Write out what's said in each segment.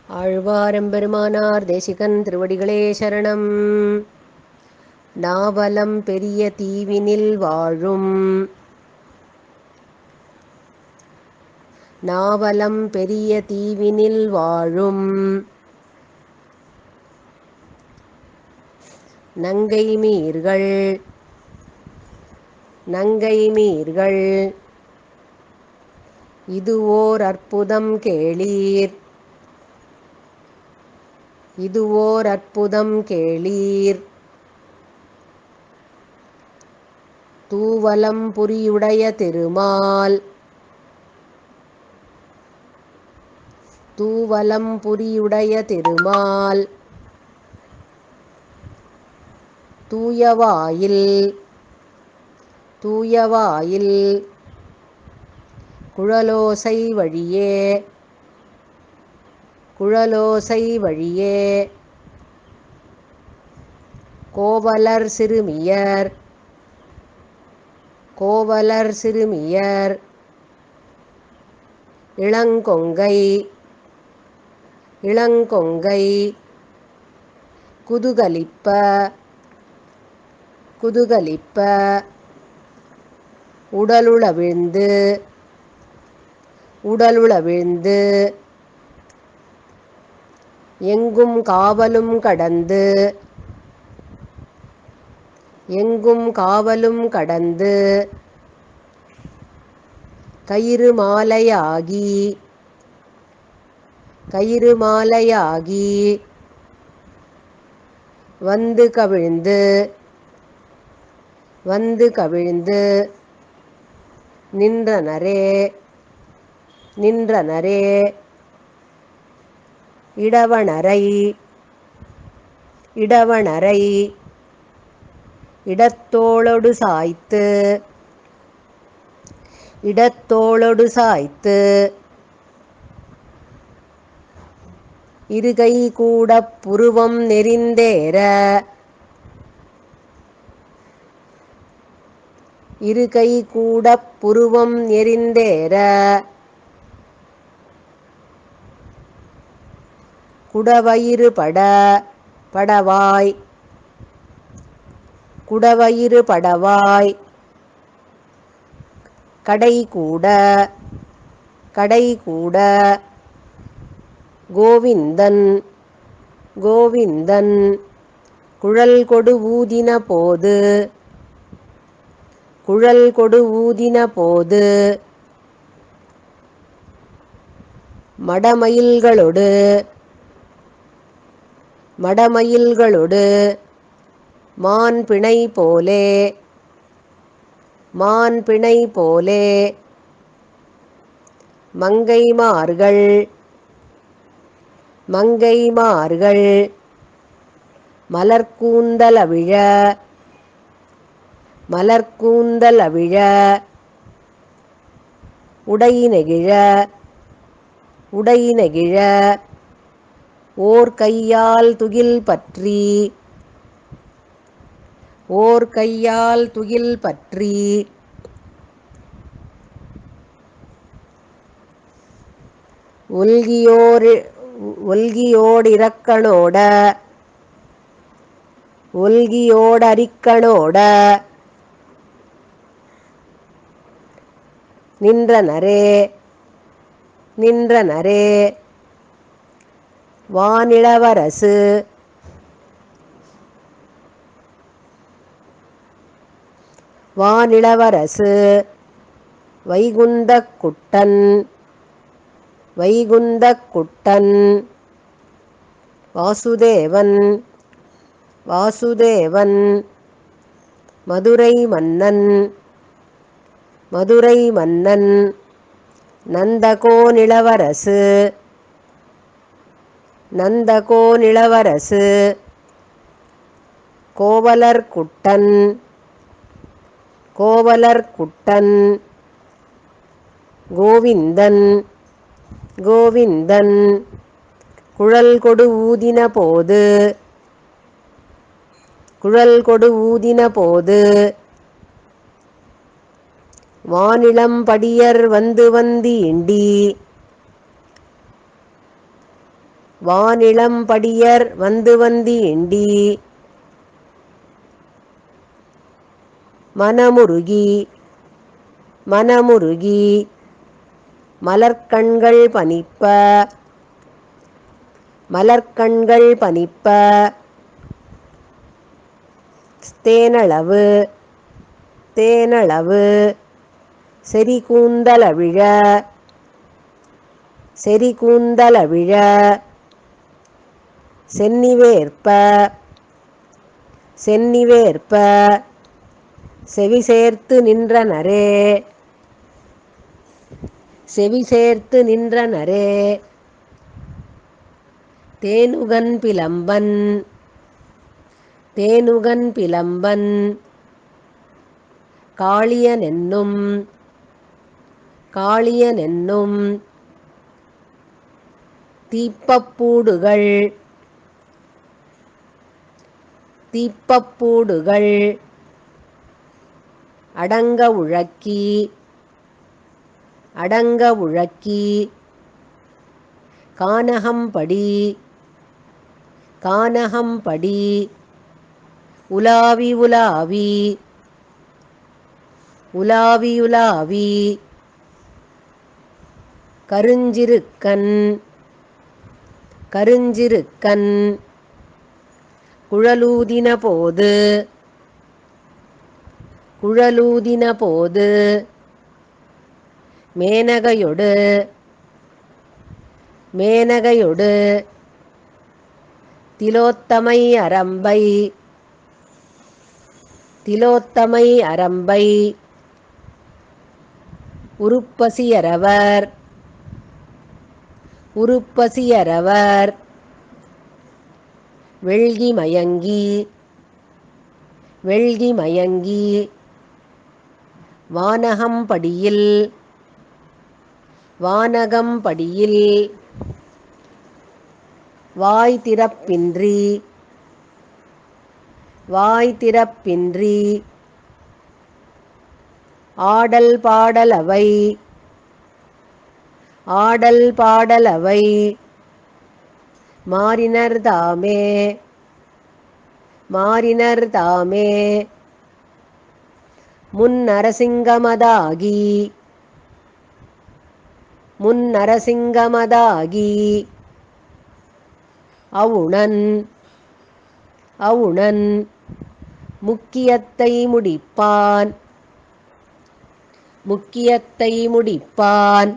ஆழ்வாரெம்பெருமானார் தேசிகன் திருவடிகளே சரணம். நாவலம் பெரிய தீவினில் வாழும் நாவலம் பெரிய தீவினில் வாழும் நங்கைமீர்கள் இதுவோர் அற்புதம் கேளீர், இதுவோர் அற்புதம் கேளீர். தூவலம் புரியுடைய திருமால், தூவலம் புரியுடைய திருமால். தூயவாயில், தூயவாயில் குழலோசை வழியே, குழலோசை வழியே. கோவலர் சிறுமியர், கோவலர் சிறுமியர். இளங்கொங்கை, இளங்கொங்கை குதுகலிப்ப, குதுகலிப்ப. உடலுளவிழ்ந்து, உடலுளவிழ்ந்து. எங்கும் காவலும் கடந்து, எங்கும் காவலும் கடந்து. கயிறு மாலையாகி, கயிறு மாலையாகி. வந்து கவிழ்ந்து, வந்து கவிழ்ந்து. நின்றனரே, நின்றனரே. இடவணரை, இடவணரை இடத்தோளொடு சாய்த்து, இடத்தோளொடு சாய்த்து. இருகை கூடப் புருவம் நெறிந்தேற, இருகை கூடப் புருவம் நெறிந்தேற. குடவயிறு பட, படவாய், குடவயிறு படவாய். கடைகூட, கடைகூட. கோவிந்தன், கோவிந்தன் குழல் கொடு ஊதின போது, குழல் கொடு ஊதின போது. மடமயில்களொடு, மடமயில்களொடு. மான் பிணை போலே, மான் பிணை போலே. மங்கைமார்கள், மங்கைமார்கள் மலர்க்கூந்தலவிழ, மலர்க்கூந்தலவிழ. உடைநெகிழ, உடைநெகிழ. ஓர் கையால் துகில் பற்றி, ஓர் கையால் துகில் பற்றி. ஒல்கியோடிரக்கணோட, ஒல்கியோடரிக்கணோட. நின்றனரே, நின்றனரே. வானிளவரசு, வானிளவரசு. வைகுந்தக் குட்டன், வைகுந்தக் குட்டன். வாசுதேவன், வாசுதேவன். மதுரை மன்னன், மதுரை மன்னன். நந்தகோனிளவரசு, நந்தகோனிளவரசு. கோவலர் குட்டன், கோவலர் குட்டன். கோவிந்தன், கோவிந்தன் குழல் கொடு ஊதின போது, குழல் கொடு ஊதின போது. வானிளம்படியர் வந்து வந்தீண்டி, வானிளம் படியர் வந்து வந்து எண்டி மனமுருகி மனமுருகி மலர்க்கண்கள் பனிப்ப மலர்க்கண்கள் பனிப்ப தேனளவு தேனளவு செறிகூந்தலவிழ செறிகூந்தலவிழ சென்னிவேற்ப சென்னிவேற்ப செவிசேர்த்து நின்றனரே செவிசேர்த்து நின்றனரே தேனுகன் பிலம்பன் தேனுகன் பிலம்பன் காளியனென்னும் காளியனென்னும் தீப்பப்பூடுகள் தீப்பப்பூடுகள் அடங்க உழக்கி அடங்க உழக்கி கானகம்படி கானகம்படி உலாவி உலாவி உலாவி உலாவி கருஞ்சிருக்கன் கருஞ்சிருக்கன் குழலூதின போது குழலூதின போது மேனகையொடு மேனகையொடு திலோத்தமை அரம்பை திலோத்தமை அரம்பை உருப்பசியரவர் உருப்பசியரவர் வெள்கி மயங்கி வெள்கி மயங்கி வானகம்படியில் வானகம்படியில் வாய் திறப்பின்றி வாய் திறப்பின்றி ஆடல் பாடலவை ஆடல் பாடலவை மாறினர் தாமே மாறினர் தாமே முன்னரசிங்கமதாகி முன்னரசிங்கமதாகி அவுணன் அவுணன் முக்கியத்தை முடிப்பான் முக்கியத்தை முடிப்பான்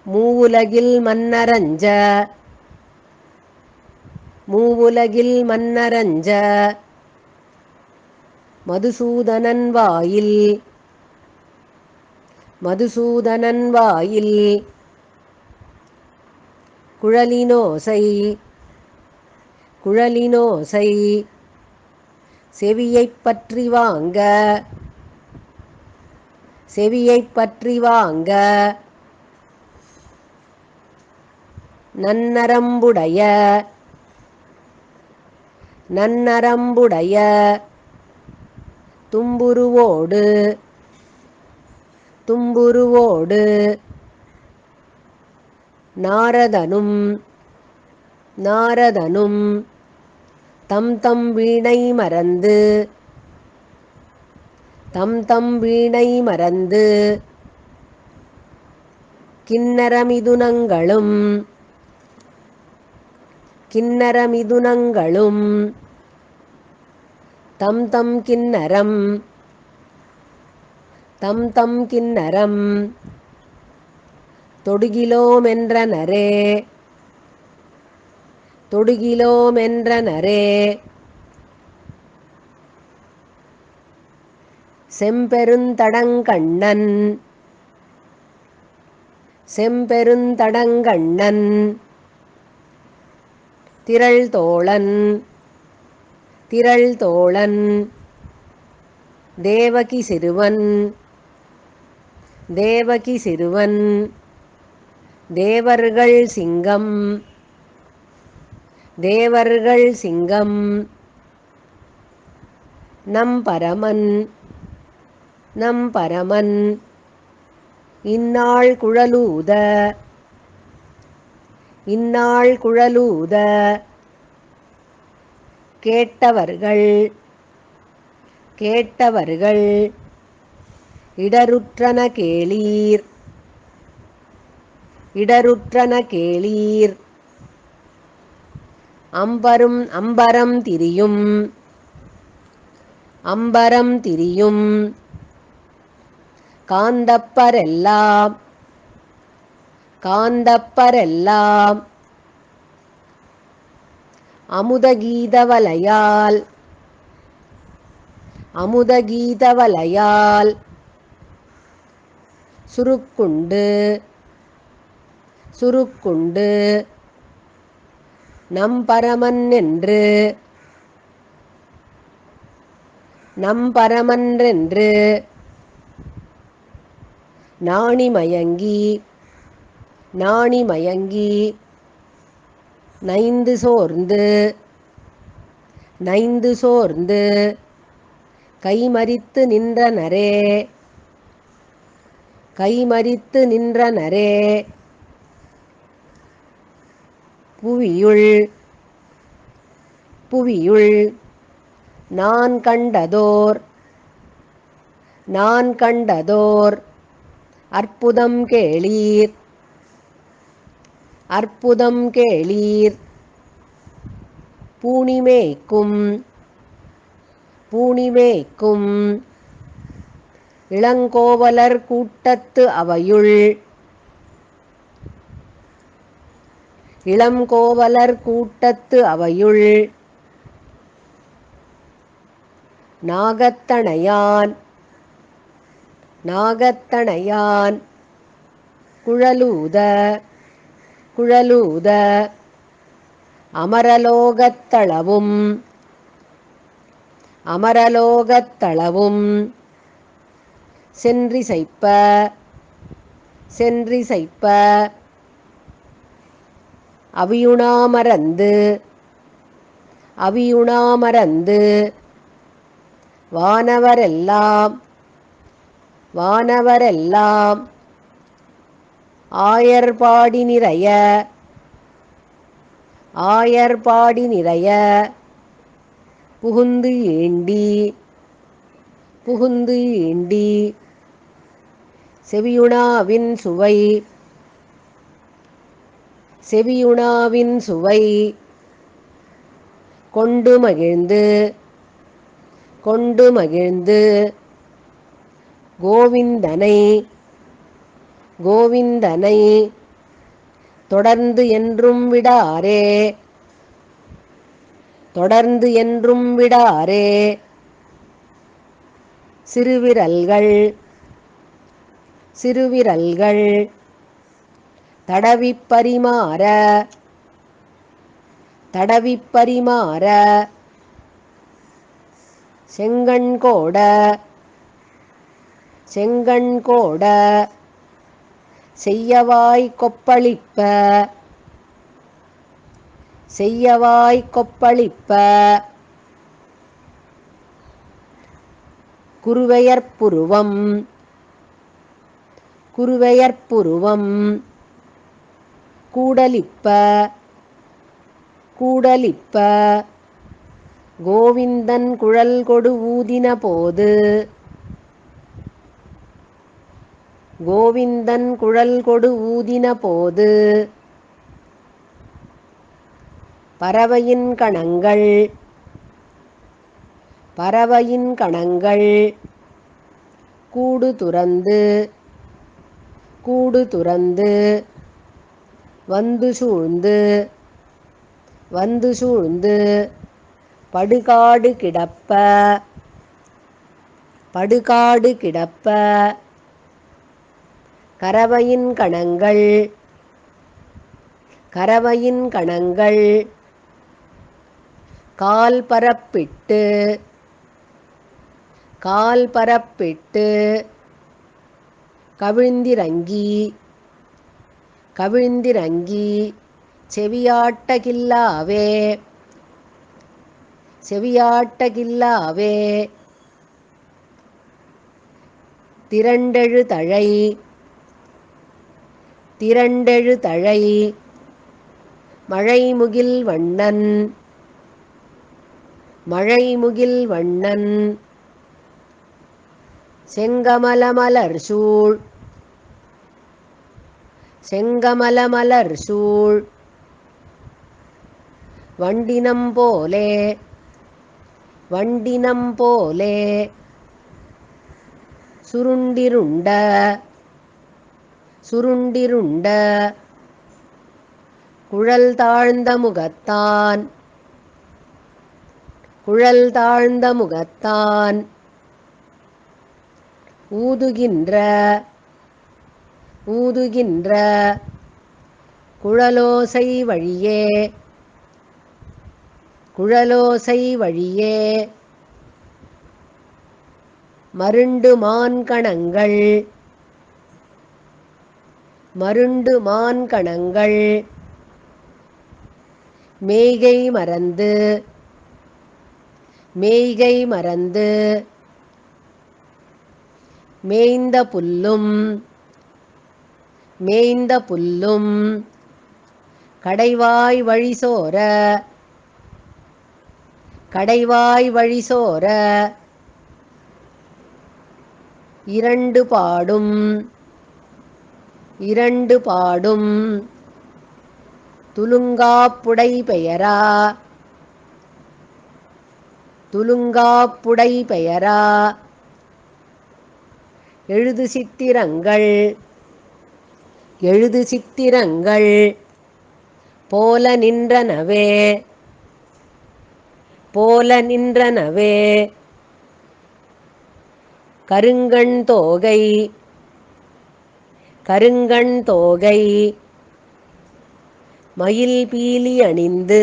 மூவுலகில் மன்னரஞ்ச மூவுலகில் மன்னரஞ்ச மதுசூதனன் வாயில் மதுசூதனன் வாயில் குழலினோசை குழலினோசை செவியைப் பற்றி வாங்க செவியைப் பற்றி வாங்க நன்னரம்புடைய நன்னரம்புடைய தும்புருவோடு தும்புருவோடு நாரதனும் நாரதனும் தம் தம் வீணை மறந்து தம் தம் வீணை மறந்து கின்னரமிதுனங்களும் கின்னரமிதுனங்களும் தம் தம் கின்னரம் தம் தம் கின்னரம் தொடுகிலோமென்றனரே தொடுகிலோமென்றனரே செம்பெருந்தடங்கண்ணன் செம்பெருந்தடங்கண்ணன் திரள்தோழன் திரள்தோழன் தேவகி சிறுவன் தேவகி சிறுவன் தேவர்கள் சிங்கம் தேவர்கள் சிங்கம் நம் பரமன் நம் பரமன் இந்நாள் குழலூத இந்நாள் குழலூத கேட்டவர்கள் கேட்டவர்கள் இடருற்றன கேளீர் இடருற்றன கேளீர். அம்பரம் திரியும் அம்பரம் திரியும் காந்தப்பரெல்லாம் காந்தப்பரெல்லாம் அமுதகீதவலையால் அமுதகீதவலையால் சுருக்குண்டு சுருக்குண்டு நம்பரமன்றென்று நம்பரமன்றென்று நாணிமயங்கி நாணிமயங்கி நைந்து சோர்ந்து நைந்து சோர்ந்து கைமறித்து நின்றனரே கைமறித்து நின்றனரே. புவியுள் புவியுள் நான் கண்டதோர் நான் கண்டதோர் அற்புதம் கேளீர் அற்புதம் கேளீர். பூணிமேய்க்கும் பூணிமேய்க்கும் இளங்கோவலர் கூட்டத்து அவையுள் இளங்கோவலர் கூட்டத்து அவையுள் நாகத்தணையான் நாகத்தணையான் குழலூத குழலூத அமரலோகத்தளவும் அமரலோகத்தளவும் சென்றிசைப்ப சென்றிசைப்ப அவியுணாமறந்து அவியுணாமறந்து வானவரெல்லாம் வானவரெல்லாம் ஆயர்பாடி நிறைய ஆயர்பாடி நிறைய புகுந்து ஈண்டி புகுந்து ஈண்டி செவியுணாவின் சுவை செவியுணாவின் சுவை கொண்டு மகிழ்ந்து கொண்டு மகிழ்ந்து கோவிந்தனை கோவிந்தனை தொடர்ந்து என்றும் விடாரே தொடர்ந்து என்றும் விடாரே. சிறுவிரல்கள் சிறுவிரல்கள் தடவிப் பரிமாற தடவிப் பரிமாற செங்கண்கோட செங்கண்கோட செய்யவாய் கொப்பளிப்ப செய்யவாய் கொப்பளிப்ப குருவையற்புருவம் குருவையற்புருவம் கூடலிப்ப கூடலிப்ப கோவிந்தன் குழல் கொடு ஊதின போது கோவிந்தன் குழல் கொடு ஊதின போது பறவையின் கணங்கள் பறவையின் கணங்கள் கூடு துறந்து கூடு துறந்து வந்து சூழ்ந்து வந்து சூழ்ந்து படுகாடு கிடப்ப படுகாடு கிடப்ப கறவையின் கணங்கள் கறவையின் கணங்கள் கால் பரப்பிட்டு கால் பரப்பிட்டு கவிழ்ந்திறங்கி கவிழ்ந்திறங்கி செவியாட்டகில்லாவே செவியாட்டகில்லாவே திரண்டெழு தழை திரண்டெழு தழை மழைமுகில் வண்ணன் மழைமுகில் வண்ணன் செங்கமலமலர் சூழ் செங்கமலமலர் சூழ் வண்டினம் போலே வண்டினம் போலே சுருண்டிருண்ட சுருண்டிருண்ட குழல் தாழ்ந்த முகத்தான் குழல் தாழ்ந்த முகத்தான் ஊதுகின்ற ஊதுகின்ற குழலோசை வழியே குழலோசை வழியே மருண்டு மான்கணங்கள் மருண்டு மான்கணங்கள் மேய்கை மறந்து மேய்கை மறந்து மேய்ந்த புல்லும் மேய்ந்த புல்லும் கடைவாய் வழிசோர கடைவாய் வழிசோர இரண்டு பாடும் இரண்டு பாடும் துலுங்காப்புடை பெயரா துலுங்காப்புடை பெயரா எழுது சித்திரங்கள் எழுது சித்திரங்கள் போல நின்றனவே போல நின்றனவே கருங்கண் தோகை கருங்கண் தோகை மயில் பீலி அணிந்து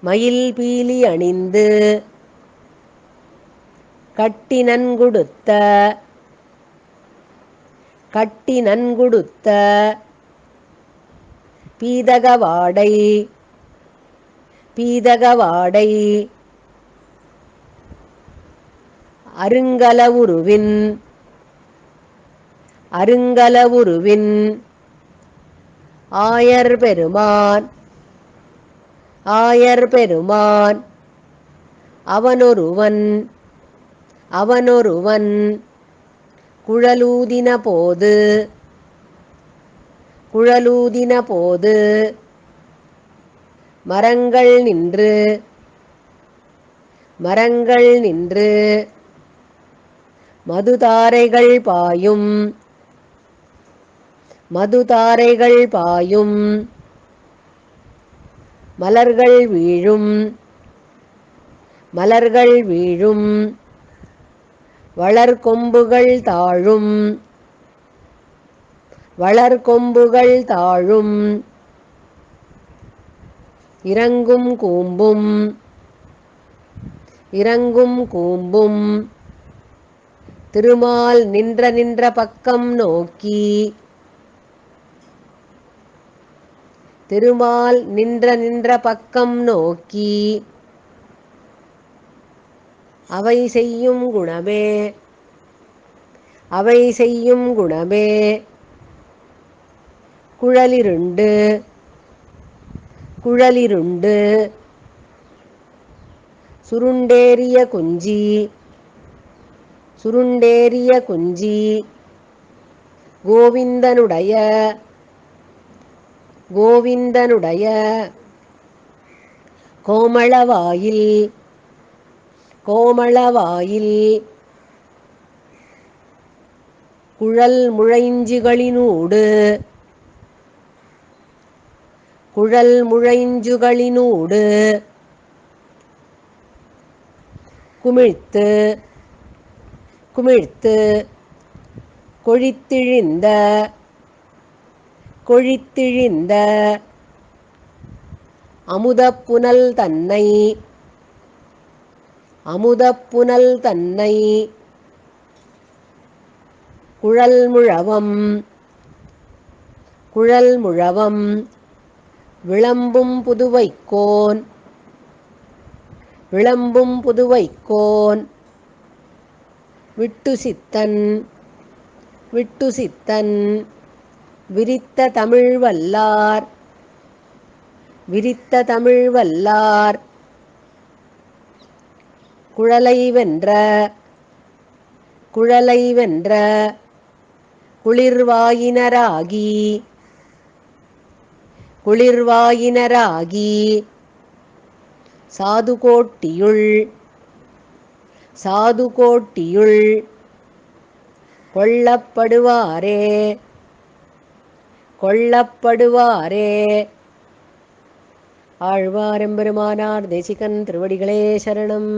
மயில் பீலி அணிந்து கட்டி நன்குடுத்த கட்டி நன்குடுத்த பீதகவாடை பீதகவாடை அருங்கலவுருவின் அருங்கலவுருவின் ஆயர் பெருமான் ஆயர் பெருமான் அவனொருவன் அவனொருவன் குழலூதின போது குழலூதின போது மரங்கள் நின்று மரங்கள் நின்று மதுதாரைகள் பாயும் மதுதாரைகள் பாயும் மலர்கள் வீழும் மலர்கள் வீழும் வளர்கொம்புகள் தாழும் வளர்கொம்புகள் தாழும் இறங்கும் கூம்பும் இறங்கும் கூம்பும் திருமால் நின்ற நின்ற பக்கம் நோக்கி திருமால் நின்ற நின்ற பக்கம் நோக்கி அவை செய்யும் குணமே அவை செய்யும் குணமே குழலிருண்டு குழலிருண்டு சுருண்டேறிய குஞ்சி சுருண்டேறிய குஞ்சி கோவிந்தனுடைய கோவிந்தனுடைய கோமளவாயில் கோமளவாயில் குழல் முழைஞ்சுகளினூடு குழல் முழைஞ்சுகளினூடு குமிழ்த்து குமிழ்த்து கொழித்திழிந்த கொழித்திழிந்த அமுதப்புனல் தன்னை அமுதப்புனல் தன்னை குழல்முழவம் குழல்முழவம் விளம்பும் புதுவைக்கோன் விளம்பும் புதுவைக்கோன் விட்டு சித்தன் விட்டு சித்தன் விரித்த தமிழ் வல்லார் விரித்த தமிழ் வல்லார் குழலை வென்ற குழலை வென்ற குளிர்வாயினராகி குளிர்வாயினராகி சாதுகோட்டியுள் சாதுகோட்டியுள் கொள்ளப்படுவாரே கொள்ளப்படுவாரே. ஆழ்வார் எம்பெருமானார் தேசிகன் திருவடிகளே சரணம்.